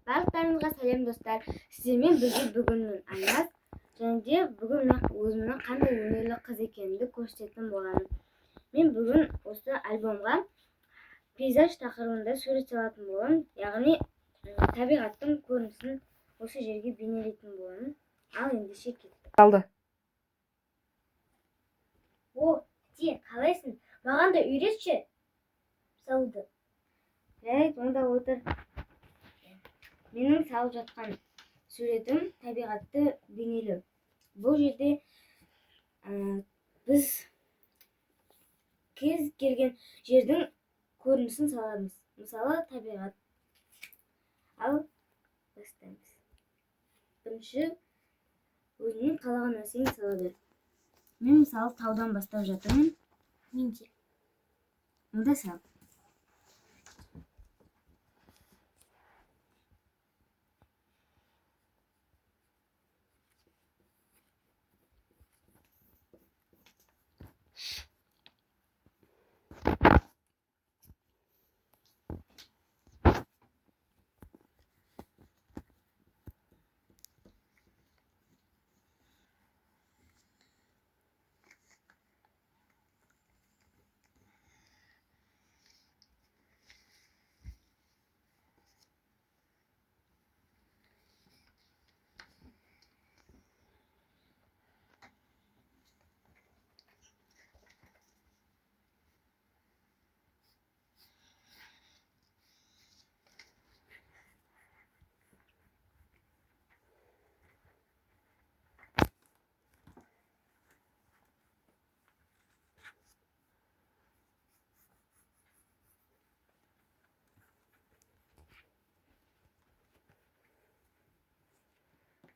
Барлықтарыңызға сәлем достар. Сіздермен бірге бүгіннің Айназ және де бүгін мен өзімнің қандай өнерлі қыз екенімді көрсететін боламын. Мен бүгін осы альбомға пейзаж тақырыбында сурет салатын боламын. Яғни табиғаттың көрінісін осы жерге бейнелейтін боламын. Ал ендеше кеттік. Алды. Те, қалайсың? Маған да үйретші. Салды. Жарайды, онда отыр. Менің салып жатқан суретім табиғатты бейнелеу. Бұл жерде біз кез келген жердің көрінісін саламыз. Мысалы, табиғат. Ал бастаймыз. Бірінші өзіңнің қалаған нәрсеңді сала бер. Мен мысалы таудан бастап жатырмын. Менде. Онда сал.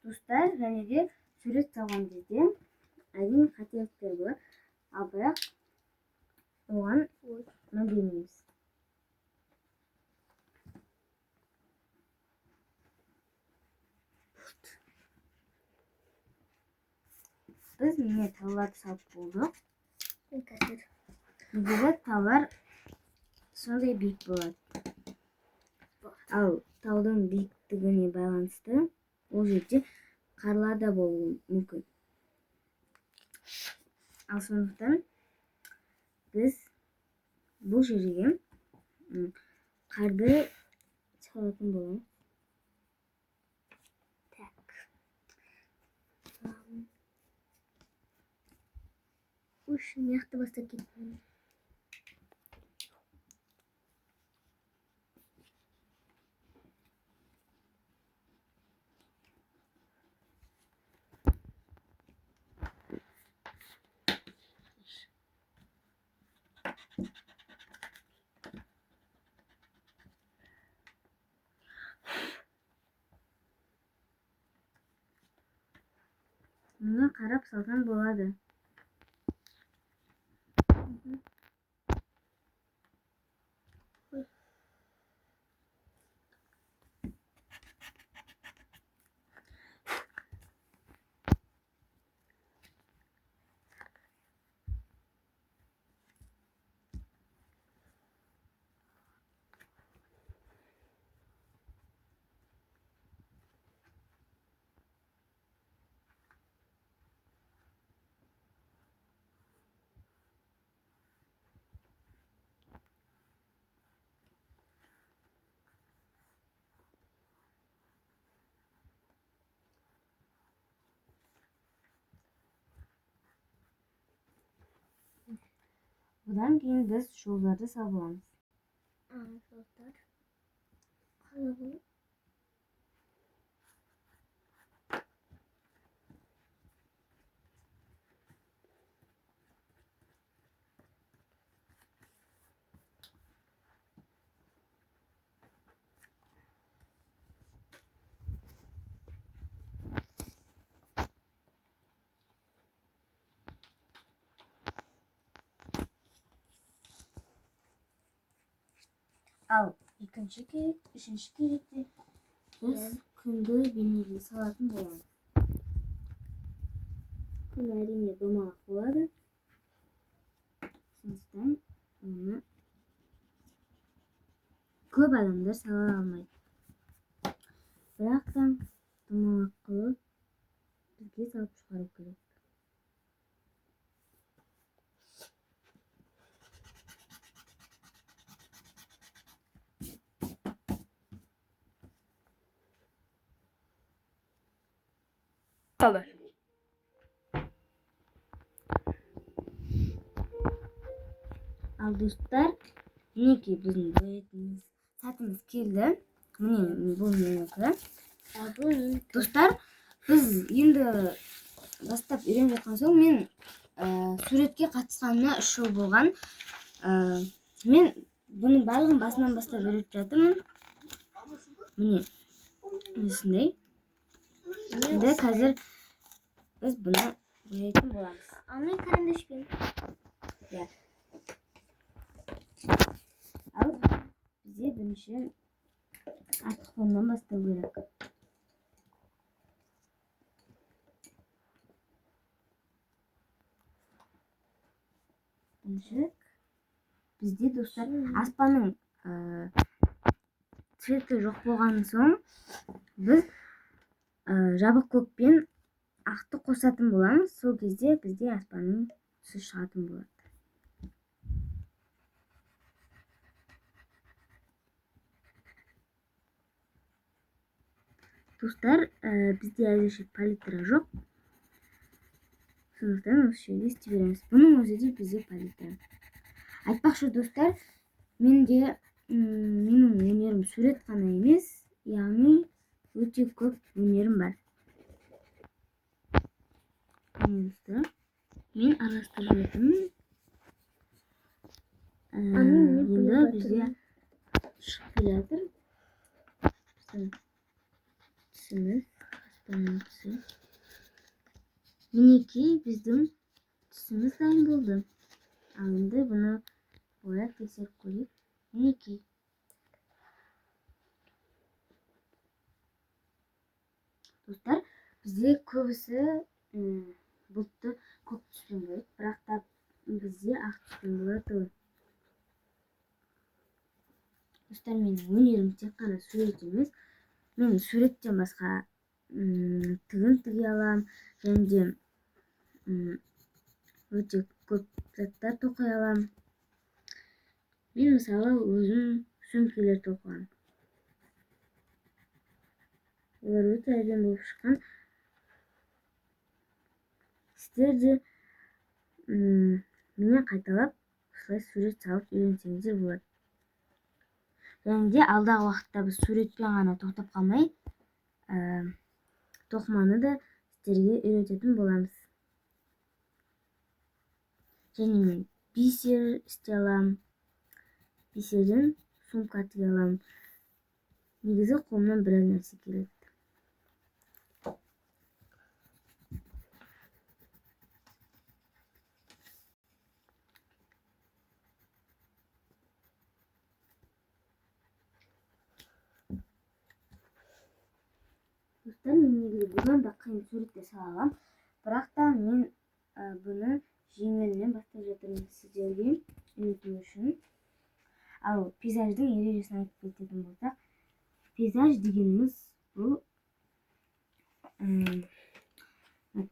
Достар, және де сурет салған кезде әрине қателіктер болады, ал бірақ оған мән бермейміз. Біз міне тауларды салып болдық. Біздегі таулар сондай биік болады. Ал таудың биіктігіне байланысты ол жерде қарлар да болуы мүмкін. Ал сондықтан біз бұл жерге қарды салатын боламыз. Мықты бастап кетті. Мұны қарап салған болады. Бұдан кейін біз жолдарды салып аламыз. Жолдар. Ал екінші керек, үшінші керекте біз күнді бейнелей салатын боламыз. Күн әрине домалақ болады. Сондықтан оны көп адамдар сала алмайды. Бірақ та тумал арқылы бізге салып шығару керек. Алды. Ал достар, мінекей біздің боятын сәтіміз келді. Міне бұл менікі. Достар, біз енді бастап үйреніп жатқан соң мен суретке қатысқаныма 3 жыл болған. Мен бұның барлығын басынан бастап үйретіп жатырмын. Міне осындай. Енді қазір біз бұны боятын боламыз. Ал мен карандашпен. Ал бізде бірінші артық фоннан бастау керек. Бірінші бізде достар аспанның цветі жоқ болған соң біз жабық көк пен ақты қосатын боламыз. Сол кезде бізде аспанның түсі шығатын болады. Достар, бізде әзірше палитра жоқ. Сондықтан осы жерде істей береміз. Бұның өзі де бізде палитра. Айтпақшы достар, менің өнерім сурет қана емес, яғни өте көп өнерім бар. Достар, мен араластырып жатырмын. Енді бізде шығып келе жатыр. Түсіміз, аспанның түсі. Мінекей біздің түсіміз дайын болды. Ал енді бұны бояп тексеріп көрейік. Мінекей. Достар, бізде көбісі бұлтты көк түспен бояйды, бірақ та бізде ақ түспен болады. Достар, менің өнерім тек қана сурет емес. Мен суреттен басқа тігін тіге алам, және де өте көп заттар тоқай алам. Мен мысалы өзім сөмкелер тоқыламын. Олар өте әдемі болып шыққан. Сіздер де менен қайталап осылай сурет салып үйренсеңіздер болады. Және де алдағы уақытта біз суретпен ғана тоқтап қалмай, тоқыманы да сіздерге үйрететін боламыз. Және мен бисер істей аламын. Бисерден сумка тіге аламын. Негізі қолымнан біраз нәрсе келеді. Достар, мен негізі бұдан да қиын суреттер сала аламын. Бірақ та мен бұны жеңілінен бастап жатырмын сіздерге үйрету үшін. Ал пейзаждың ережесін айтып кететін болсақ, пейзаж дегеніміз бұл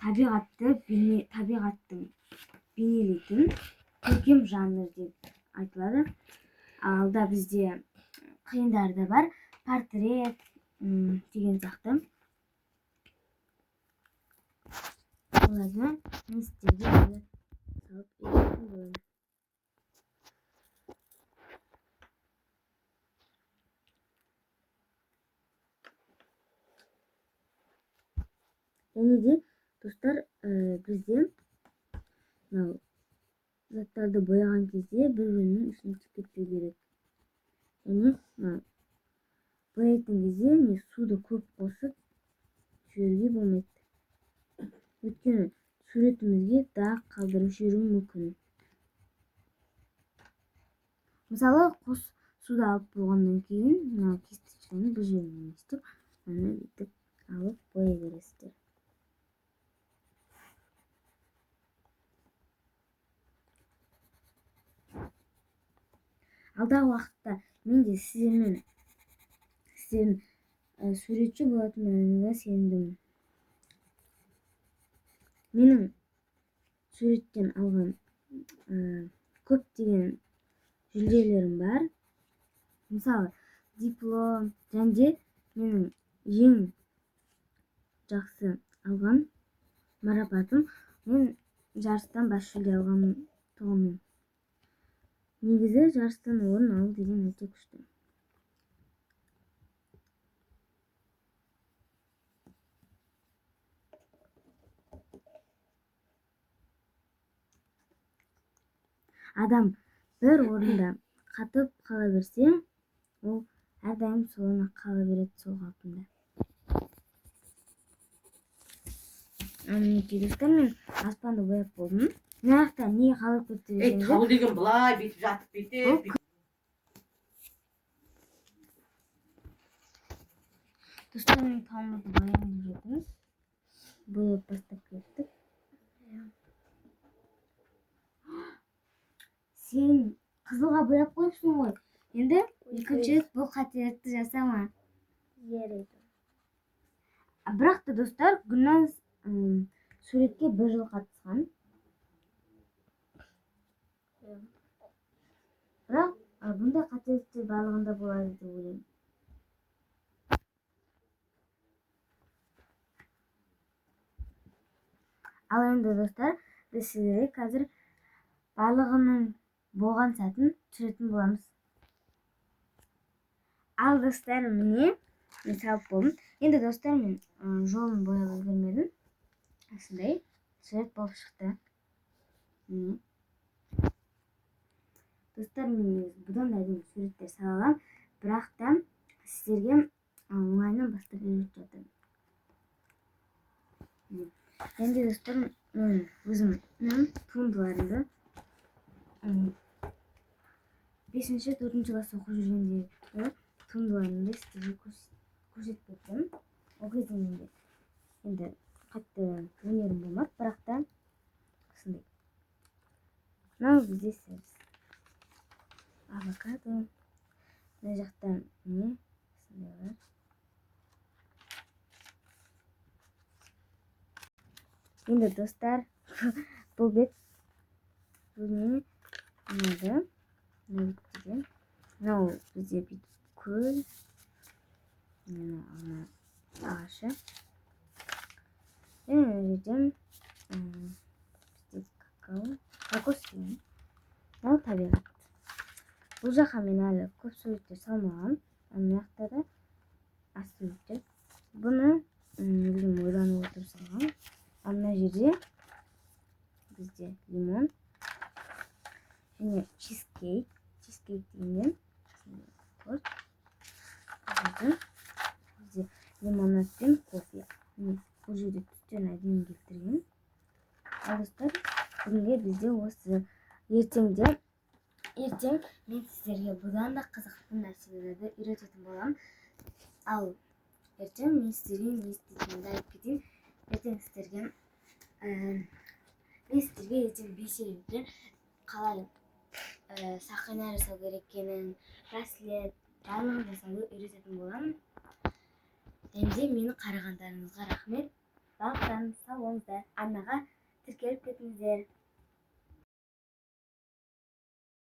табиғаттың бейнелейтін көркем жанр деп айтылады. Алда бізде қиындары да бар, портрет деген сияқты. Оларды мен сіздерге салып үйрететін боламын. Және де достар, бізде заттарды бояған кезде бір-бірінің үстіне түсіп кетпеу керек. Және бояйтын кезде суды көп қосып жіберуге болмайды. Өйткені суретімізге дақ қалдырып жіберуі мүмкін. Мысалы, қос суды алып болғаннан кейін мынау кисточканы бір жеріне істеп, оны бүйтіп алып бояй бересіздер. Алдағы уақытта мен де сіздердің суретчи болотунума сендим. Менин суреттен алган көптөгөн жүлделерим бар. Мисалы, диплом жана менин эң жакшы алган марапатым мен жарыстан баш жүлде алгандыгым. Негизи жарыштан орун алуу деген өтө күчтүү. Адам bir орунда катып кала берсе, ол ар дайым солоно кала берет, сол калпында. Минеки достор, мен аспанды бояп болдум. Мына жакта эмне калып кетти десеңиз, Табыл деген былай бүйтүп жатып бүйтүп. достор, мен таамды бояйын деп жатырмыз. Бояп баштап кеттик. Сен кызылга бояп коюпсуң ғой. Энди экинчи рет бул кателикти жасама. Бирок да достор, Гүлназ суретке 1 жыл катышкан. Бирок мындай кателиктер баардыгында болот деп ойлойм. Ал эми достор, биз сиздерге азыр баардыгынын болгон саатын түшүрөтүн болобуз. Ал достор, міне мен салып болдум. Энди достор, мен жолун бояп үлгермедим. Ушундай сурет болуп чыкты. Достор, мен будан да әдемі суреттер сала алам, бирок да сиздерге оңайынан баштап үйрөтүп жатырмын. Энди достор, мен өзүмдүн туындыларымды 5-4 класс окуп жүргөндөгү туындыларымды сиздерге көрсөтүп кетем. Ол кезде менде энди катты өнөрүм болмок, бирок да ушундай. Мына бизде себиз. Авокадо. Мына жакта эмне? Ушундай бар. Енді достар, бұл бет бүгіне ұнады. Мынау бізде бүйтіп көл, ана ағашы. Мына жерден бізде кокос деген. Мынау табиғат. Бұл жаққа мен әлі көп суреттер салмаған. Мына жақта да аз суреттер. Бұны өзім ойланып отырып салғам. Мына жерде бізде лимон және чизкейк дегенде торт. Бізде лимонад пен кофе. Бұл жерде түстерін әдемі келтірген. Ал достар, бүгінге бізде осы. Ертең мен сіздерге бұдан да қызықты нәрселерді үйрететін боламын. Ал ертең мен сіздерге не істейтінімді айтып кетейін. Ертең сіздерге бейсеревден қалай сақина жасау керек екенін, браслет, барлығын жасауды үйрететін боламын. Енді мені қарағандарыңызға рахмет. Барлықтарыңыз сау болыңыздар. Арнаға тіркеліп кетіңіздер.